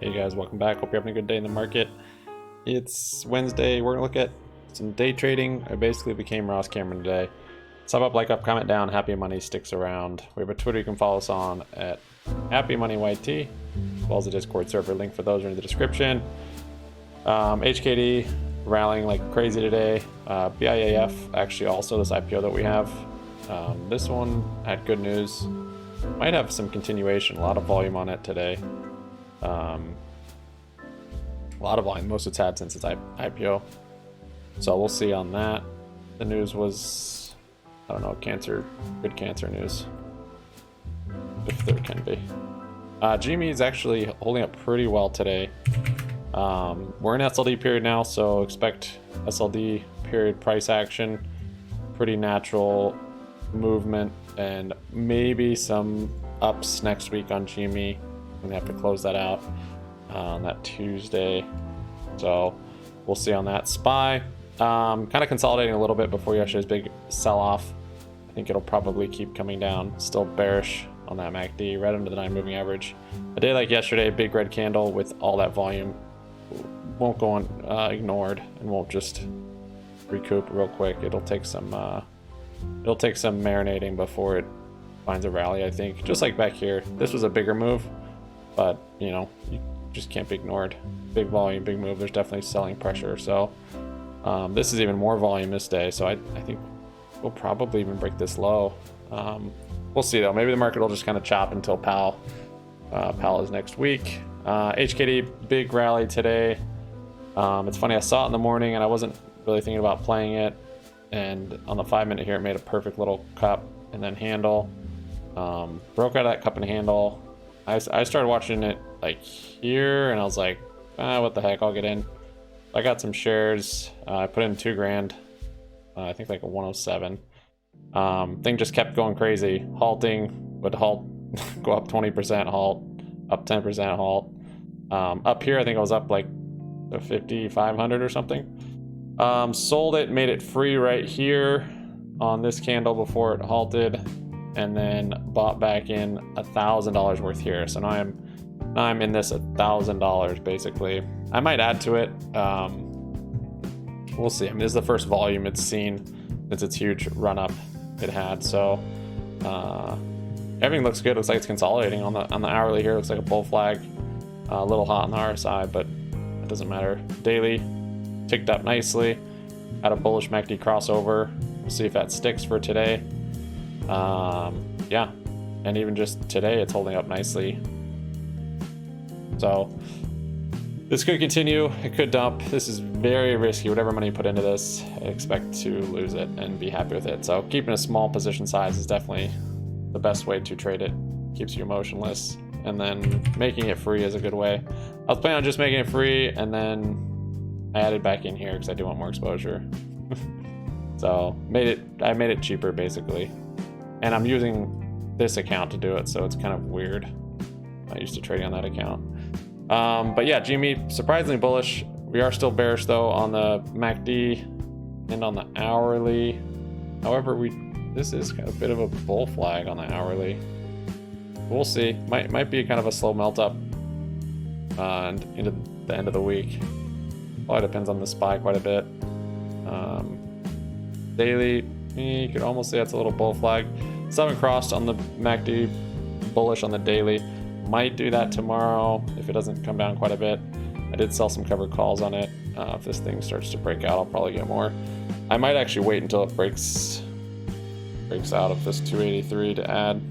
Hey guys, welcome back. Hope you're having a good day in the market. It's Wednesday. We're gonna look at some day trading. I basically became Ross Cameron today. Sub up, like up, comment down. Happy Money sticks around. We have a Twitter you can follow us on at HappyMoneyYT, as well as a Discord server. Link for those are in the description. HKD rallying like crazy today. BIAF actually also this IPO that we have. This one had good news. Might have some continuation. A lot of volume on it today. A lot of volume, most it's had since its IPO. So we'll see on that. The news was, I don't know, good cancer news, if there can be. GME is actually holding up pretty well today. We're in SLD period now, so expect SLD period price action. Pretty natural movement, and maybe some ups next week on GME. I'm gonna have to close that out on that Tuesday, so we'll see on that. SPY kind of consolidating a little bit before yesterday's big sell-off. I think it'll probably keep coming down. Still bearish on that MACD, right under the 9 moving average. A day like yesterday, big red candle with all that volume won't go ignored and won't just recoup real quick. It'll take some marinating before it finds a rally, I think. Just like back here, this was a bigger move, but you know, you just can't be ignored. Big volume, big move. There's definitely selling pressure. So this is even more volume this day. So I think we'll probably even break this low. We'll see though. Maybe the market will just kind of chop until Powell is next week. HKD big rally today. It's funny, I saw it in the morning and I wasn't really thinking about playing it. And on the 5-minute here, it made a perfect little cup and then handle. Broke out of that cup and handle. I started watching it like here and I was like, what the heck, I'll get in. I got some shares. I put in $2,000. I think like a 107. Thing just kept going crazy. Halting, would halt, go up 20%, halt, up 10%, halt. Up here, I think I was up like 5,500 or something. Sold it, made it free right here on this candle before it halted, and then bought back in $1,000 worth here. So now I'm in this $1,000 basically. I might add to it. We'll see. I mean, this is the first volume it's seen since its huge run up it had. So everything looks good. Looks like it's consolidating on the hourly here. Looks like a bull flag. A little hot on the RSI, but it doesn't matter. Daily ticked up nicely. Had a bullish MACD crossover. We'll see if that sticks for today. Yeah, and even just today it's holding up nicely. So this could continue. It could dump. This is very risky. Whatever money you put into this, I expect to lose it and be happy with it. So keeping a small position size is definitely the best way to trade it. Keeps you emotionless, and then making it free is a good way. I was planning on just making it free, and then I added back in here because I do want more exposure. So I made it cheaper basically, and I'm using this account to do it, so it's kind of weird. I used to trading on that account. But yeah, GME surprisingly bullish. We are still bearish though on the MACD and on the hourly. However, this is kind of a bit of a bull flag on the hourly. We'll see. Might be kind of a slow melt up into the end of the week. Probably depends on the SPY quite a bit. Daily, you could almost say that's a little bull flag. 7 crossed on the MACD, bullish on the daily. Might do that tomorrow if it doesn't come down quite a bit. I did sell some covered calls on it. If this thing starts to break out, I'll probably get more. I might actually wait until it breaks out of this 283 to add.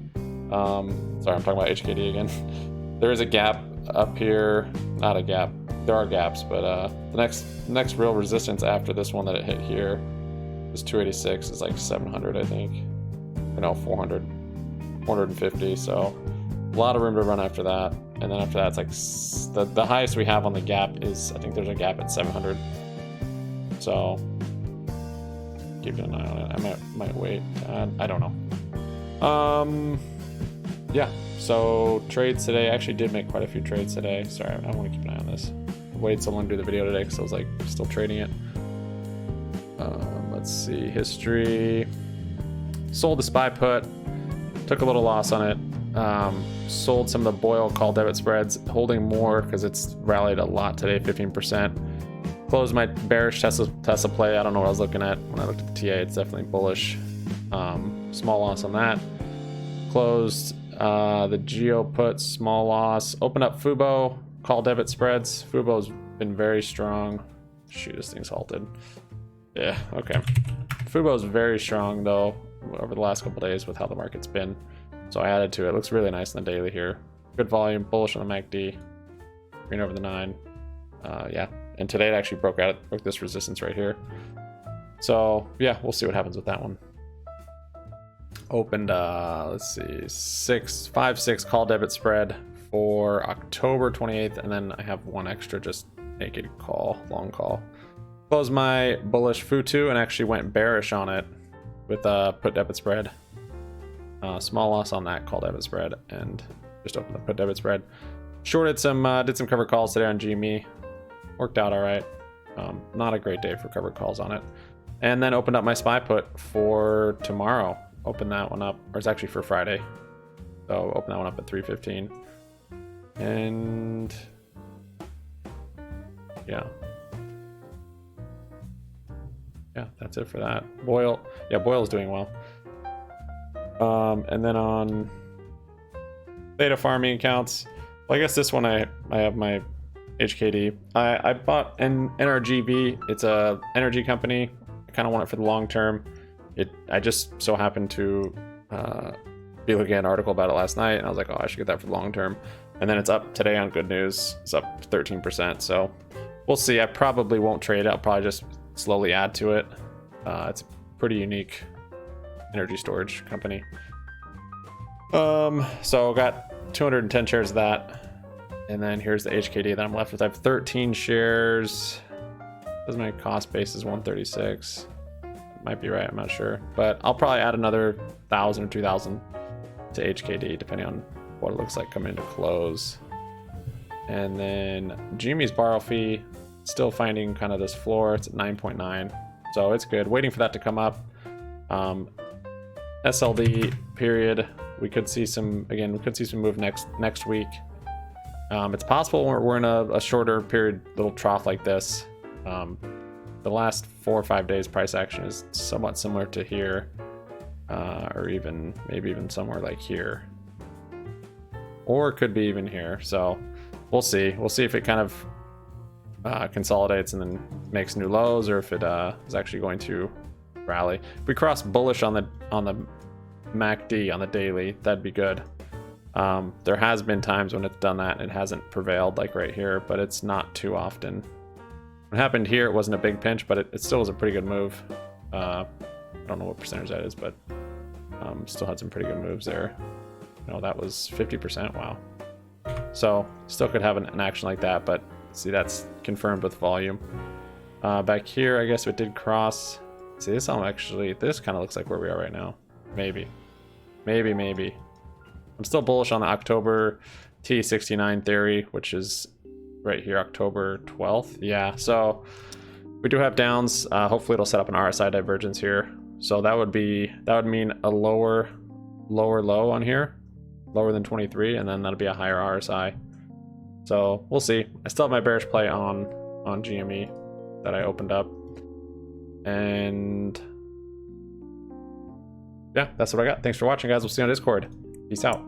Sorry, I'm talking about HKD again. There is a gap up here. Not a gap. There are gaps, but the next real resistance after this one that it hit here is 286. Is like 700, I think. You know, 400, 450. So a lot of room to run after that. And then after that, it's like the highest we have on the gap is, I think there's a gap at 700. So keeping an eye on it. I might wait. I don't know. Yeah. So trades today. I actually did make quite a few trades today. Sorry, I want to keep an eye on this. Wait so long to do the video today because I was like still trading it. Let's see, history. Sold the SPY put, took a little loss on it. Sold some of the Boyle call debit spreads, holding more because it's rallied a lot today, 15%. Closed my bearish Tesla play. I don't know what I was looking at when I looked at the TA. It's definitely bullish. Small loss on that. Closed the Geo put, small loss. Opened up Fubo call debit spreads. Fubo's been very strong. Shoot, this thing's halted. Yeah, okay. Fubo's very strong though over the last couple days with how the market's been. So I added to it. Looks really nice in the daily here. Good volume, bullish on the MACD. Green over the 9. Yeah, and today it actually broke this resistance right here. So yeah, we'll see what happens with that one. Opened, let's see, 5-6 call debit spread for October 28th, and then I have one extra just naked call, long call. Closed my bullish FU2 and actually went bearish on it with a put debit spread. Small loss on that call debit spread and just opened the put debit spread. Shorted some, did some covered calls today on GME. Worked out all right. Not a great day for covered calls on it. And then opened up my SPY put for tomorrow. Open that one up, or it's actually for Friday. So open that one up at 3:15. And yeah. Yeah, that's it for that. Boyle, yeah, Boyle's doing well. And then on data farming accounts, well, I guess this one I have my HKD. I bought an NRGB. It's a energy company. I kind of want it for the long term. I just so happened to be looking at an article about it last night, and I was like, oh, I should get that for the long term. And then it's up today on good news. It's up 13%. So we'll see. I probably won't trade it. I'll probably just slowly add to it. It's a pretty unique energy storage company. So got 210 shares of that, and then here's the HKD that I'm left with. I have 13 shares. Because my cost base is 136. Might be right, I'm not sure, but I'll probably add another 1,000 or 2,000 to HKD depending on what it looks like coming into close. And then Jimmy's borrow fee, still finding kind of this floor. It's at 9.9, so it's good. Waiting for that to come up. SLD period, we could see some move next week. It's possible we're in a shorter period little trough like this. The last 4 or 5 days price action is somewhat similar to here, or even maybe even somewhere like here, or it could be even here. So we'll see if it kind of consolidates and then makes new lows, or if it is actually going to rally. If we cross bullish on the MACD on the daily, that'd be good. There has been times when it's done that and it hasn't prevailed, like right here, but it's not too often. What happened here, it wasn't a big pinch, but it still was a pretty good move. I don't know what percentage that is, but still had some pretty good moves there. No, that was 50%. Wow. So still could have an action like that, but see, that's confirmed with volume. Back here, I guess it did cross. See, this kind of looks like where we are right now. Maybe. I'm still bullish on the October T69 theory, which is right here, October 12th. Yeah, so we do have downs. Hopefully it'll set up an RSI divergence here. So that would mean a lower low on here, lower than 23, and then that'll be a higher RSI. So we'll see. I still have my bearish play on GME that I opened up. And yeah, that's what I got. Thanks for watching, guys. We'll see you on Discord. Peace out.